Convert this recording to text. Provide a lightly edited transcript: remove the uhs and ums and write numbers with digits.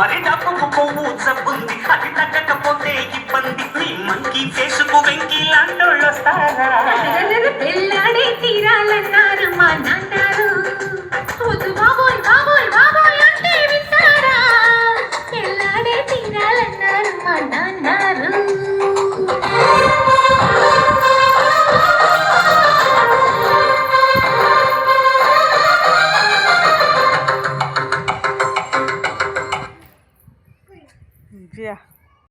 మరి డబ్బుకు కొవ్వు జబ్బుంది అది తగ్గకపోతే ఇబ్బంది నీ మంకీ ఫేసుకు వెంకీ లాంటోళ్ళు వస్తారా పెళ్ళాడే తీరాలన్నారు మా నాన్నారు వద్దు బాబోయ్ బాబోయ్ బాబోయ్ అంటే వింటారా పెళ్ళాడే తీరాలన్నారు మా నాన్నారు Yeah.